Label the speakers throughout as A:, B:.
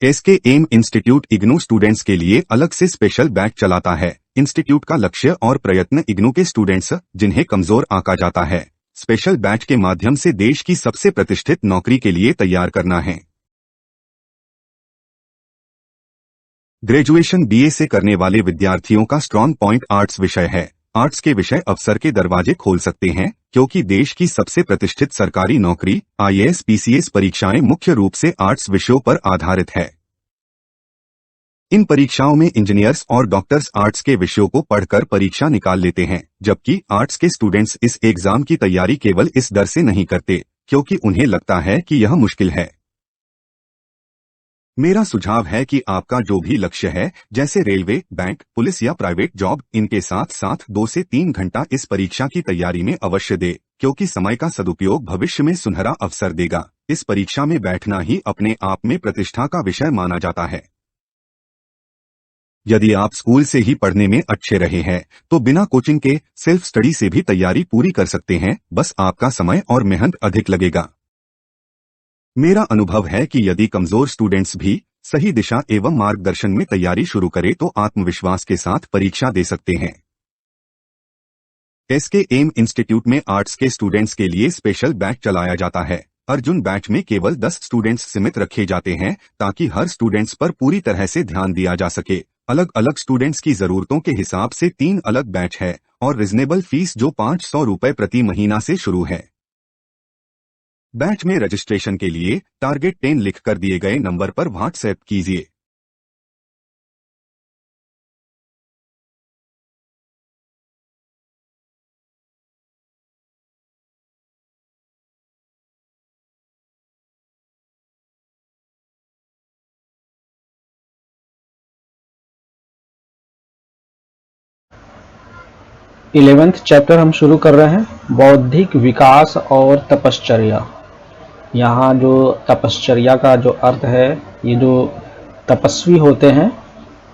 A: SK M institute IGNOU students के लिए अलग से स्पेशल बैच चलाता है। इंस्टीट्यूट का लक्ष्य और प्रयत्न इग्नू के स्टूडेंट्स जिन्हें कमजोर आंका जाता है, स्पेशल बैच के माध्यम से देश की सबसे प्रतिष्ठित नौकरी के लिए तैयार करना है। ग्रेजुएशन बीए से करने वाले विद्यार्थियों का स्ट्रॉन्ग पॉइंट आर्ट्स विषय है। आर्ट्स के विषय अवसर के दरवाजे खोल सकते हैं, क्योंकि देश की सबसे प्रतिष्ठित सरकारी नौकरी आईएएस पीसीएस परीक्षाएं मुख्य रूप से आर्ट्स विषयों पर आधारित है। इन परीक्षाओं में इंजीनियर्स और डॉक्टर्स आर्ट्स के विषयों को पढ़कर परीक्षा निकाल लेते हैं, जबकि आर्ट्स के स्टूडेंट्स इस एग्जाम की तैयारी केवल इस डर से नहीं करते क्योंकि उन्हें लगता है कि यह मुश्किल है। मेरा सुझाव है कि आपका जो भी लक्ष्य है, जैसे रेलवे, बैंक, पुलिस या प्राइवेट जॉब, इनके साथ साथ 2 से 3 घंटा इस परीक्षा की तैयारी में अवश्य दे, क्योंकि समय का सदुपयोग भविष्य में सुनहरा अवसर देगा। इस परीक्षा में बैठना ही अपने आप में प्रतिष्ठा का विषय माना जाता है। यदि आप स्कूल से ही पढ़ने में अच्छे रहे हैं, तो बिना कोचिंग के सेल्फ स्टडी से भी तैयारी पूरी कर सकते हैं, बस आपका समय और मेहनत अधिक लगेगा। मेरा अनुभव है कि यदि कमजोर स्टूडेंट्स भी सही दिशा एवं मार्गदर्शन में तैयारी शुरू करें तो आत्मविश्वास के साथ परीक्षा दे सकते हैं। एसके एम इंस्टीट्यूट में आर्ट्स के स्टूडेंट्स के लिए स्पेशल बैच चलाया जाता है। अर्जुन बैच में केवल 10 स्टूडेंट्स सीमित रखे जाते हैं, ताकि हर स्टूडेंट्स पर पूरी तरह से ध्यान दिया जा सके। अलग अलग स्टूडेंट्स की जरूरतों के हिसाब से 3 अलग बैच है और रिजनेबल फीस जो 500 रुपए प्रति महीना से शुरू है। बैच में रजिस्ट्रेशन के लिए टारगेट 10 लिखकर दिए गए नंबर पर व्हाट्सएप कीजिए।
B: इलेवेंथ चैप्टर हम शुरू कर रहे हैं, बौद्धिक विकास और तपश्चर्या। यहाँ जो तपश्चर्या का जो अर्थ है, ये जो तपस्वी होते हैं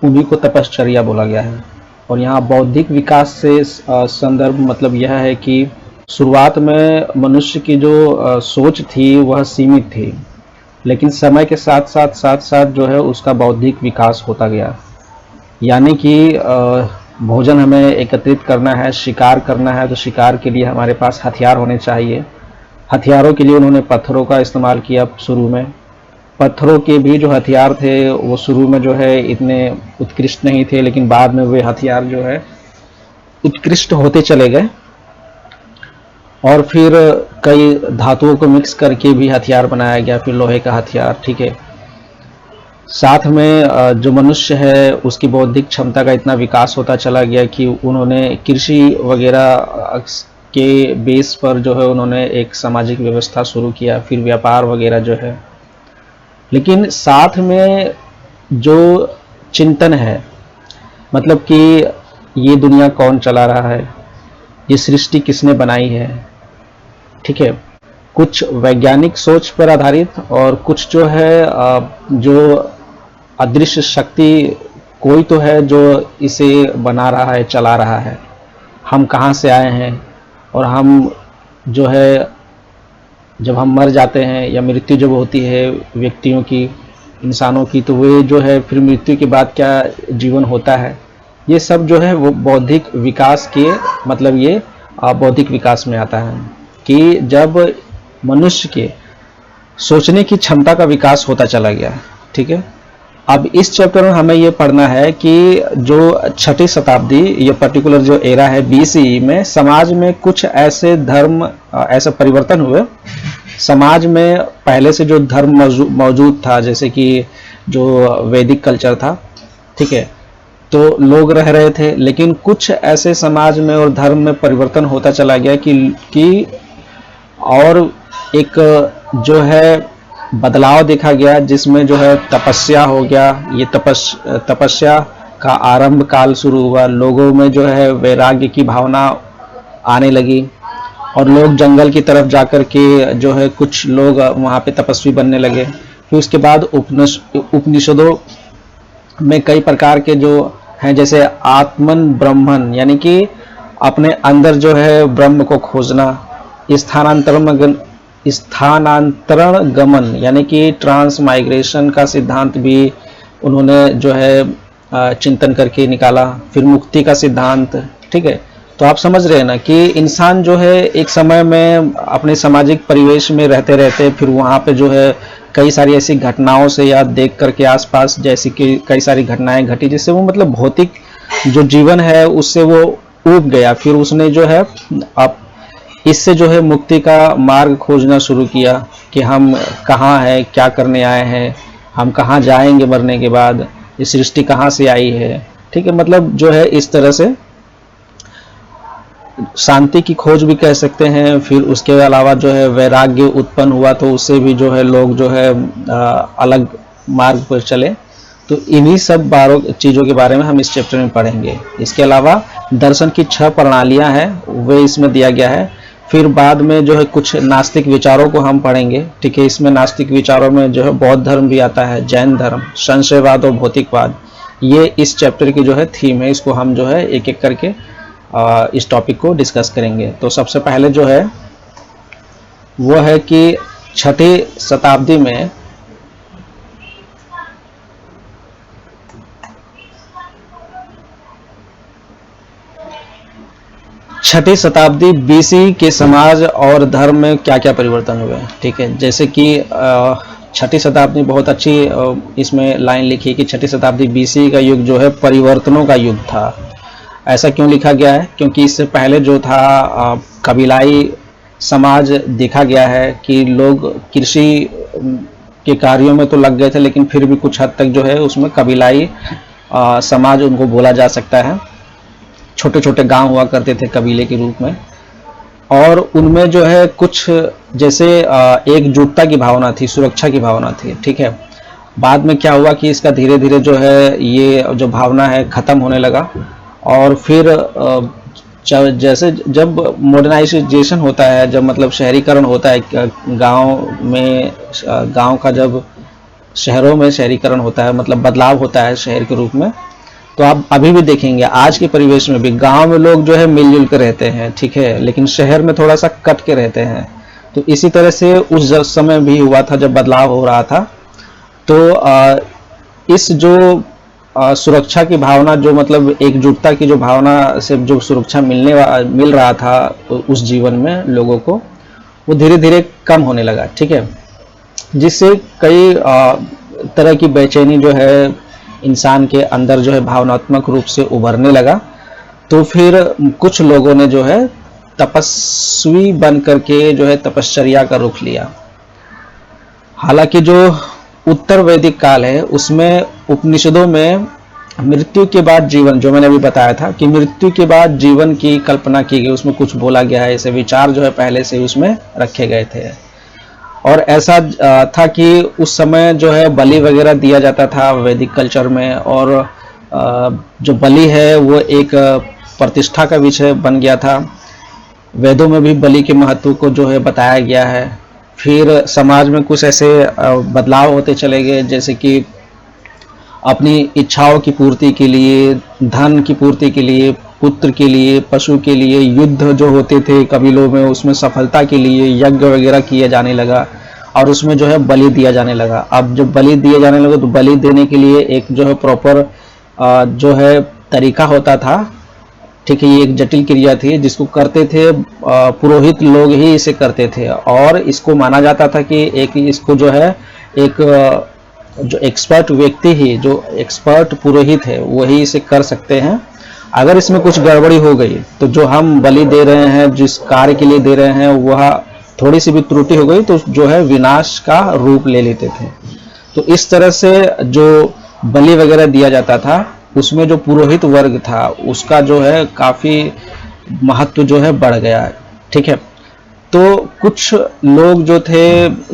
B: उन्हीं को तपश्चर्या बोला गया है। और यहाँ बौद्धिक विकास से संदर्भ मतलब यह है कि शुरुआत में मनुष्य की जो सोच थी वह सीमित थी, लेकिन समय के साथ साथ जो है उसका बौद्धिक विकास होता गया। यानी कि भोजन हमें एकत्रित करना है, शिकार करना है, तो शिकार के लिए हमारे पास हथियार होने चाहिए। हथियारों के लिए उन्होंने पत्थरों का इस्तेमाल किया। शुरू में पत्थरों के भी जो हथियार थे वो शुरू में जो है इतने उत्कृष्ट नहीं थे, लेकिन बाद में वे हथियार जो है उत्कृष्ट होते चले गए। और फिर कई धातुओं को मिक्स करके भी हथियार बनाया गया, फिर लोहे का हथियार। ठीक है, साथ में जो मनुष्य है उसकी बौद्धिक क्षमता का इतना विकास होता चला गया कि उन्होंने कृषि वगैरह के बेस पर जो है उन्होंने एक सामाजिक व्यवस्था शुरू किया, फिर व्यापार वगैरह जो है। लेकिन साथ में जो चिंतन है, मतलब कि ये दुनिया कौन चला रहा है, ये सृष्टि किसने बनाई है, ठीक है, कुछ वैज्ञानिक सोच पर आधारित और कुछ जो है जो अदृश्य शक्ति कोई तो है जो इसे बना रहा है, चला रहा है। हम कहाँ से आए हैं और हम जो है जब हम मर जाते हैं या मृत्यु जब होती है व्यक्तियों की, इंसानों की, तो वे जो है फिर मृत्यु के बाद क्या जीवन होता है, ये सब जो है वो बौद्धिक विकास के मतलब ये बौद्धिक विकास में आता है कि जब मनुष्य के सोचने की क्षमता का विकास होता चला गया। ठीक है, अब इस चैप्टर में हमें ये पढ़ना है कि जो 6ठी शताब्दी, ये पर्टिकुलर जो एरा है बीसीई में, समाज में कुछ ऐसे धर्म ऐसे परिवर्तन हुए। समाज में पहले से जो धर्म मौजूद था, जैसे कि जो वैदिक कल्चर था, ठीक है, तो लोग रह रहे थे, लेकिन कुछ ऐसे समाज में और धर्म में परिवर्तन होता चला गया कि और एक जो है बदलाव देखा गया, जिसमें जो है तपस्या हो गया। ये तपस्या का आरंभ काल शुरू हुआ। लोगों में जो है वैराग्य की भावना आने लगी और लोग जंगल की तरफ जाकर के जो है कुछ लोग वहाँ पे तपस्वी बनने लगे। फिर उसके बाद उपनिषदों में कई प्रकार के जो हैं, जैसे आत्मन ब्रह्मन, यानी कि अपने अंदर जो है ब्रह्म को खोजना, स्थानांतरण गमन यानी कि ट्रांस माइग्रेशन का सिद्धांत भी उन्होंने जो है चिंतन करके निकाला। फिर मुक्ति का सिद्धांत, ठीक है। तो आप समझ रहे हैं ना कि इंसान जो है एक समय में अपने सामाजिक परिवेश में रहते रहते फिर वहाँ पे जो है कई सारी ऐसी घटनाओं से या देख करके आसपास जैसी कि कई सारी घटनाएं घटी जिससे वो मतलब भौतिक जो जीवन है उससे वो ऊब गया। फिर उसने जो है अब इससे जो है मुक्ति का मार्ग खोजना शुरू किया कि हम कहाँ हैं, क्या करने आए हैं, हम कहाँ जाएंगे मरने के बाद, ये सृष्टि कहाँ से आई है, ठीक है। मतलब जो है इस तरह से शांति की खोज भी कह सकते हैं। फिर उसके अलावा जो है वैराग्य उत्पन्न हुआ तो उससे भी जो है लोग जो है अलग मार्ग पर चले। तो इन्हीं सब चीज़ों के बारे में हम इस चैप्टर में पढ़ेंगे। इसके अलावा दर्शन की 6 प्रणालियां हैं वे इसमें दिया गया है। फिर बाद में जो है कुछ नास्तिक विचारों को हम पढ़ेंगे, ठीक है। इसमें नास्तिक विचारों में जो है बौद्ध धर्म भी आता है, जैन धर्म, संशयवाद और भौतिकवाद। ये इस चैप्टर की जो है थीम है। इसको हम जो है एक एक करके इस टॉपिक को डिस्कस करेंगे। तो सबसे पहले जो है वो है कि 6ठी शताब्दी में छठी शताब्दी बीसी के समाज और धर्म में क्या क्या परिवर्तन हुए, ठीक है। जैसे कि 6ठी शताब्दी बहुत अच्छी इसमें लाइन लिखी कि 6ठी शताब्दी बीसी का युग जो है परिवर्तनों का युग था। ऐसा क्यों लिखा गया है? क्योंकि इससे पहले जो था कबीलाई समाज देखा गया है कि लोग कृषि के कार्यों में तो लग गए थे लेकिन फिर भी कुछ हद तक जो है उसमें कबीलाई समाज उनको बोला जा सकता है। छोटे छोटे गांव हुआ करते थे कबीले के रूप में, और उनमें जो है कुछ जैसे एकजुटता की भावना थी, सुरक्षा की भावना थी, ठीक है। बाद में क्या हुआ कि इसका धीरे धीरे जो है ये जो भावना है ख़त्म होने लगा। और फिर जैसे जब मॉडर्नाइजेशन होता है, जब मतलब शहरीकरण होता है गांव में, गांव का जब शहरों में शहरीकरण होता है मतलब बदलाव होता है शहर के रूप में, तो आप अभी भी देखेंगे आज के परिवेश में भी गांव में लोग जो है मिलजुल कर रहते हैं, ठीक है, लेकिन शहर में थोड़ा सा कट के रहते हैं। तो इसी तरह से उस समय भी हुआ था जब बदलाव हो रहा था। तो इस जो सुरक्षा की भावना, जो मतलब एकजुटता की जो भावना से जो सुरक्षा मिल रहा था उस जीवन में लोगों को, वो धीरे धीरे कम होने लगा, ठीक है। जिससे कई तरह की बेचैनी जो है इंसान के अंदर जो है भावनात्मक रूप से उभरने लगा। तो फिर कुछ लोगों ने जो है तपस्वी बन करके जो है तपश्चर्या का रुख लिया। हालांकि जो उत्तर वैदिक काल है उसमें उपनिषदों में मृत्यु के बाद जीवन, जो मैंने अभी बताया था कि मृत्यु के बाद जीवन की कल्पना की गई, उसमें कुछ बोला गया है, ऐसे विचार जो है पहले से उसमें रखे गए थे। और ऐसा था कि उस समय जो है बलि वगैरह दिया जाता था वैदिक कल्चर में, और जो बलि है वो एक प्रतिष्ठा का विषय बन गया था। वेदों में भी बलि के महत्व को जो है बताया गया है। फिर समाज में कुछ ऐसे बदलाव होते चले गए, जैसे कि अपनी इच्छाओं की पूर्ति के लिए, धन की पूर्ति के लिए, पुत्र के लिए, पशु के लिए युद्ध जो होते थे कबीलों में, उसमें सफलता के लिए यज्ञ वगैरह किया जाने लगा और उसमें जो है बलि दिया जाने लगा। अब जब बलि दिए जाने लगे तो बलि देने के लिए एक जो है प्रॉपर जो है तरीका होता था, ठीक है। ये एक जटिल क्रिया थी जिसको करते थे पुरोहित लोग ही इसे करते थे, और इसको माना जाता था कि एक इसको जो है एक जो एक्सपर्ट व्यक्ति ही, जो एक्सपर्ट पुरोहित है वही इसे कर सकते हैं। अगर इसमें कुछ गड़बड़ी हो गई तो जो हम बलि दे रहे हैं, जिस कार्य के लिए दे रहे हैं, वह थोड़ी सी भी त्रुटि हो गई तो जो है विनाश का रूप ले लेते थे। तो इस तरह से जो बलि वगैरह दिया जाता था उसमें जो पुरोहित वर्ग था उसका जो है काफ़ी महत्व जो है बढ़ गया है, ठीक है। तो कुछ लोग जो थे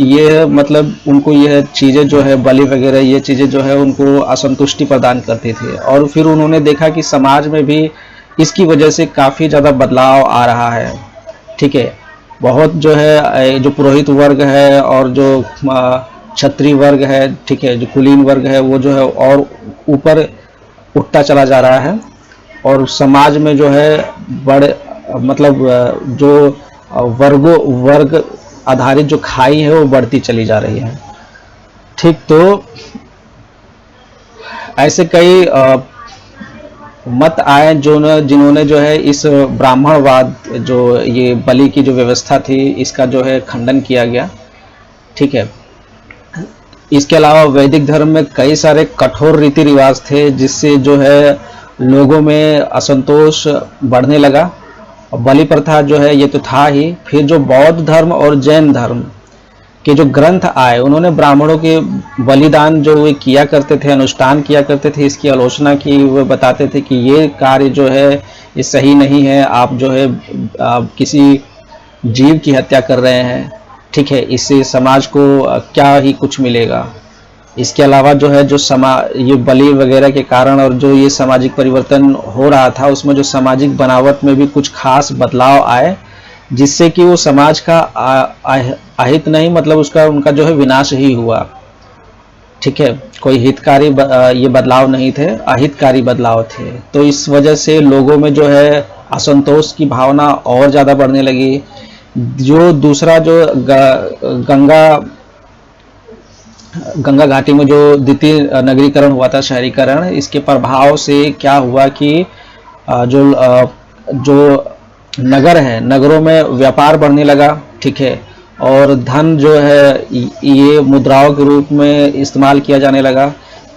B: ये मतलब उनको यह चीज़ें जो है बलि वगैरह ये चीज़ें जो है उनको असंतुष्टि प्रदान करती थी, और फिर उन्होंने देखा कि समाज में भी इसकी वजह से काफ़ी ज़्यादा बदलाव आ रहा है, ठीक है। बहुत जो है जो पुरोहित वर्ग है और जो क्षत्रिय वर्ग है, ठीक है, जो कुलीन वर्ग है वो जो है और ऊपर उठता चला जा रहा है, और समाज में जो है बड़े मतलब जो वर्ग आधारित जो खाई है वो बढ़ती चली जा रही है। ठीक, तो ऐसे कई मत आए जिन्होंने जो है इस ब्राह्मणवाद, जो ये बलि की जो व्यवस्था थी, इसका जो है खंडन किया गया। ठीक है, इसके अलावा वैदिक धर्म में कई सारे कठोर रीति रिवाज थे जिससे जो है लोगों में असंतोष बढ़ने लगा। बलि प्रथा जो है ये तो था ही, फिर जो बौद्ध धर्म और जैन धर्म के जो ग्रंथ आए, उन्होंने ब्राह्मणों के बलिदान जो वे किया करते थे, अनुष्ठान किया करते थे, इसकी आलोचना की। वे बताते थे कि ये कार्य जो है ये सही नहीं है, आप जो है किसी जीव की हत्या कर रहे हैं। ठीक है, इससे समाज को क्या ही कुछ मिलेगा। इसके अलावा जो है जो ये बलि वगैरह के कारण और जो ये सामाजिक परिवर्तन हो रहा था, उसमें जो सामाजिक बनावट में भी कुछ खास बदलाव आए, जिससे कि वो समाज का अहित नहीं, मतलब उनका जो है विनाश ही हुआ। ठीक है, कोई हितकारी ये बदलाव नहीं थे, अहितकारी बदलाव थे। तो इस वजह से लोगों में जो है असंतोष की भावना और ज़्यादा बढ़ने लगी। जो दूसरा जो गंगा घाटी में जो द्वितीय नगरीकरण हुआ था, शहरीकरण, इसके प्रभाव से क्या हुआ कि जो नगर है, नगरों में व्यापार बढ़ने लगा। ठीक है, और धन जो है ये मुद्राओं के रूप में इस्तेमाल किया जाने लगा।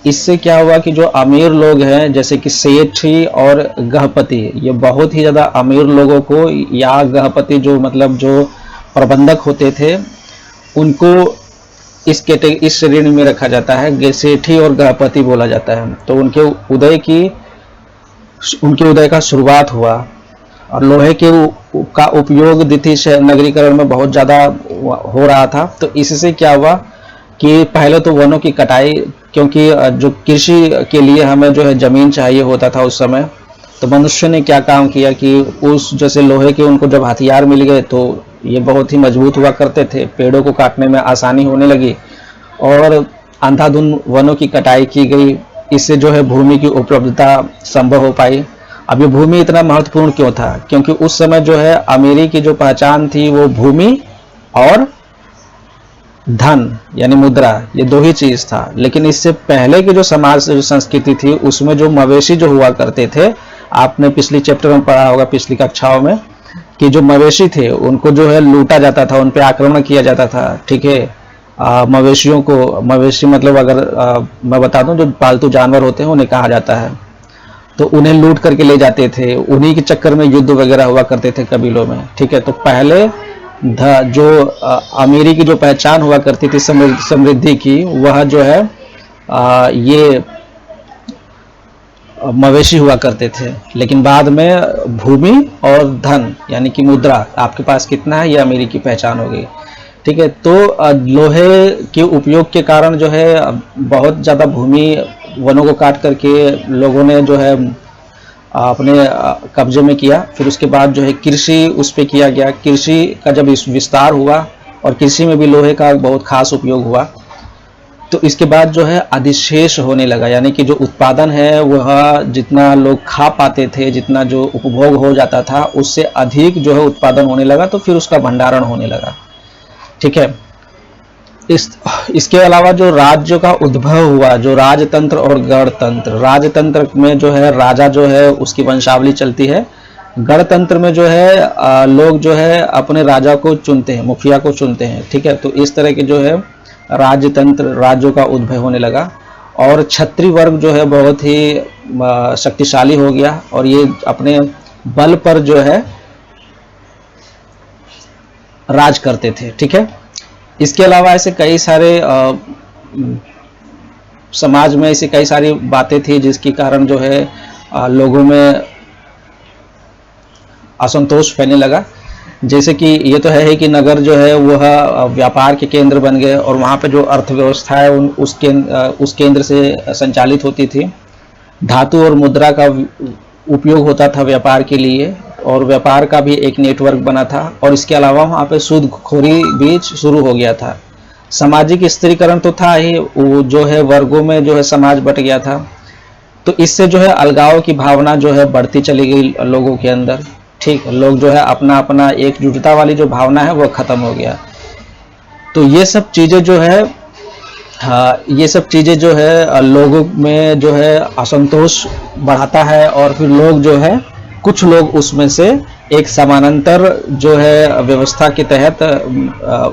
B: इससे क्या हुआ कि जो अमीर लोग हैं, जैसे कि सेठी और गृहपति, ये बहुत ही ज़्यादा अमीर लोगों को, या गृहपति जो मतलब जो प्रबंधक होते थे, उनको इस श्रेणी में रखा जाता है, सेठी और गृहपति बोला जाता है। तो उनके उदय का शुरुआत हुआ, और लोहे का उपयोग द्वितीय नगरीकरण में बहुत ज़्यादा हो रहा था। तो इससे क्या हुआ कि पहले तो वनों की कटाई, क्योंकि जो कृषि के लिए हमें जो है ज़मीन चाहिए होता था उस समय, तो मनुष्य ने क्या काम किया कि उस जैसे लोहे के उनको जब हथियार मिल गए तो ये बहुत ही मजबूत हुआ करते थे, पेड़ों को काटने में आसानी होने लगी और अंधाधुंध वनों की कटाई की गई। इससे जो है भूमि की उपलब्धता संभव हो पाई। अब ये भूमि इतना महत्वपूर्ण क्यों था? क्योंकि उस समय जो है अमीरी की जो पहचान थी वो भूमि और धन यानी मुद्रा, ये दो ही चीज था। लेकिन इससे पहले की जो समाज जो संस्कृति थी उसमें जो मवेशी जो हुआ करते थे, आपने पिछली चैप्टर में पढ़ा होगा, पिछली कक्षाओं में, कि जो मवेशी थे उनको जो है लूटा जाता था, उन पे आक्रमण किया जाता था। ठीक है, मवेशियों को, मवेशी मतलब अगर मैं बता दूं, जो पालतू जानवर होते हैं उन्हें कहा जाता है, तो उन्हें लूट करके ले जाते थे। उन्हीं के चक्कर में युद्ध वगैरह हुआ करते थे कबीलों में। ठीक है, तो पहले जो अमीरी की जो पहचान हुआ करती थी समृद्धि की, वह जो है ये मवेशी हुआ करते थे। लेकिन बाद में भूमि और धन यानी कि मुद्रा, आपके पास कितना है, ये अमीरी की पहचान हो गई। ठीक है, तो लोहे के उपयोग के कारण जो है बहुत ज़्यादा भूमि, वनों को काट करके लोगों ने जो है अपने कब्जे में किया। फिर उसके बाद जो है कृषि उस पे किया गया। कृषि का जब विस्तार हुआ और कृषि में भी लोहे का बहुत खास उपयोग हुआ, तो इसके बाद जो है अधिशेष होने लगा, यानी कि जो उत्पादन है वह जितना लोग खा पाते थे, जितना जो उपभोग हो जाता था, उससे अधिक जो है उत्पादन होने लगा, तो फिर उसका भंडारण होने लगा। ठीक है, इसके अलावा जो राज्य का उद्भव हुआ, जो राजतंत्र और गणतंत्र, राजतंत्र में जो है राजा जो है उसकी वंशावली चलती है, गणतंत्र में जो है लोग जो है अपने राजा को चुनते हैं, मुखिया को चुनते हैं। ठीक है, तो इस तरह के जो है राजतंत्र, राज्यों का उद्भव होने लगा और क्षत्रिय वर्ग जो है बहुत ही शक्तिशाली हो गया और ये अपने बल पर जो है राज करते थे। ठीक है, इसके अलावा ऐसे कई सारे समाज में ऐसी कई सारी बातें थी जिसके कारण जो है लोगों में असंतोष फैलने लगा। जैसे कि ये तो है कि नगर जो है वह व्यापार के केंद्र बन गए और वहाँ पे जो अर्थव्यवस्था है उस केंद्र से संचालित होती थी। धातु और मुद्रा का उपयोग होता था व्यापार के लिए और व्यापार का भी एक नेटवर्क बना था और इसके अलावा वहाँ पे सूदखोरी भी शुरू हो गया था। सामाजिक स्त्रीकरण तो था ही, वो जो है वर्गों में जो है समाज बट गया था, तो इससे जो है अलगाव की भावना जो है बढ़ती चली गई लोगों के अंदर। ठीक, लोग जो है अपना अपना एकजुटता वाली जो भावना है वो खत्म हो गया। तो ये सब चीज़ें जो है, हाँ, ये सब चीज़ें जो है लोगों में जो है असंतोष बढ़ाता है, और फिर लोग जो है, कुछ लोग उसमें से एक समानांतर जो है व्यवस्था के तहत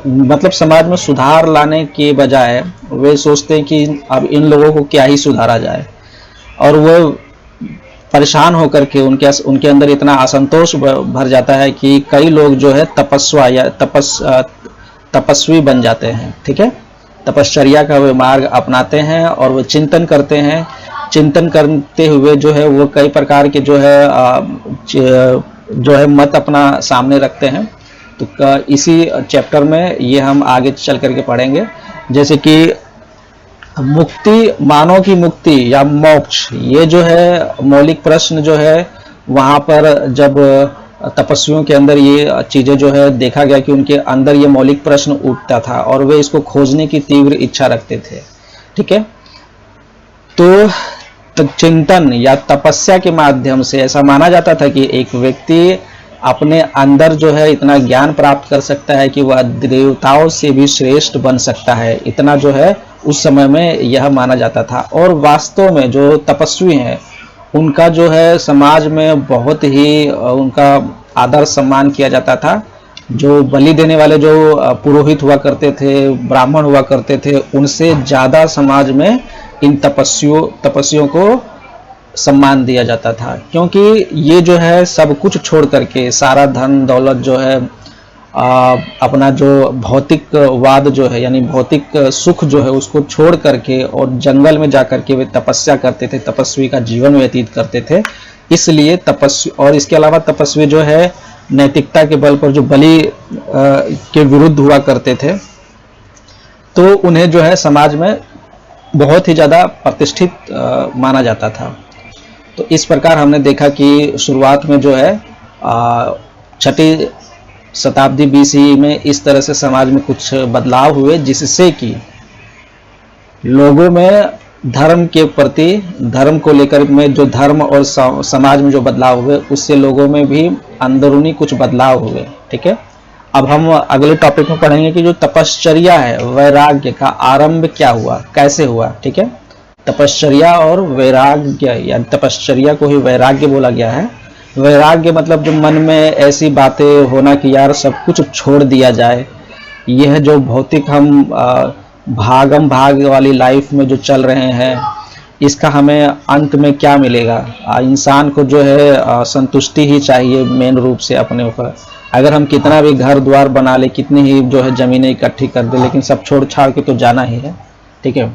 B: मतलब समाज में सुधार लाने के बजाय वे सोचते हैं कि अब इन लोगों को क्या ही सुधारा जाए, और वो परेशान होकर के उनके अंदर इतना असंतोष भर जाता है कि कई लोग जो है तपस्वा या तपस्वी बन जाते हैं। ठीक है, तपश्चर्या का वे मार्ग अपनाते हैं और वो चिंतन करते हैं। चिंतन करते हुए जो है वो कई प्रकार के जो है मत अपना सामने रखते हैं। तो इसी चैप्टर में ये हम आगे चल करके पढ़ेंगे, जैसे कि मुक्ति, मानव की मुक्ति या मोक्ष, ये जो है मौलिक प्रश्न जो है वहाँ पर जब तपस्वियों के अंदर ये चीज़ें जो है देखा गया कि उनके अंदर ये मौलिक प्रश्न उठता था और वे इसको खोजने की तीव्र इच्छा रखते थे। ठीक है, तो चिंतन या तपस्या के माध्यम से ऐसा माना जाता था कि एक व्यक्ति अपने अंदर जो है इतना ज्ञान प्राप्त कर सकता है कि वह देवताओं से भी श्रेष्ठ बन सकता है। इतना जो है उस समय में यह माना जाता था। और वास्तव में जो तपस्वी हैं उनका जो है समाज में बहुत ही उनका आदर सम्मान किया जाता था। जो बलि देने वाले जो पुरोहित हुआ करते थे, ब्राह्मण हुआ करते थे, उनसे ज़्यादा समाज में इन तपस्वियों को सम्मान दिया जाता था, क्योंकि ये जो है सब कुछ छोड़ करके, सारा धन दौलत जो है अपना जो भौतिकवाद जो है यानी भौतिक सुख जो है उसको छोड़ करके और जंगल में जा करके वे तपस्या करते थे, तपस्वी का जीवन व्यतीत करते थे। इसलिए तपस्वी, और इसके अलावा तपस्वी जो है नैतिकता के बल पर जो बलि के विरुद्ध हुआ करते थे, तो उन्हें जो है समाज में बहुत ही ज़्यादा प्रतिष्ठित माना जाता था। तो इस प्रकार हमने देखा कि शुरुआत में जो है 6वीं शताब्दी BC में इस तरह से समाज में कुछ बदलाव हुए, जिससे कि लोगों में धर्म के प्रति, धर्म को लेकर में जो धर्म और समाज में जो बदलाव हुए, उससे लोगों में भी अंदरूनी कुछ बदलाव हुए। ठीक है, अब हम अगले टॉपिक में पढ़ेंगे कि जो तपश्चर्या है, वैराग्य का आरंभ क्या हुआ, कैसे हुआ। ठीक है, तपश्चर्या और वैराग्य, या तपश्चर्या को ही वैराग्य बोला गया है। वैराग्य मतलब जो मन में ऐसी बातें होना कि यार सब कुछ छोड़ दिया जाए, यह जो भौतिक हम भागम भाग वाली लाइफ में जो चल रहे हैं, इसका हमें अंत में क्या मिलेगा। इंसान को जो है संतुष्टि ही चाहिए मेन रूप से अपने ऊपर। अगर हम कितना भी घर द्वार बना ले, कितनी ही जो है ज़मीनें इकट्ठी कर दे, लेकिन सब छोड़ छाड़ के तो जाना ही है। ठीक है,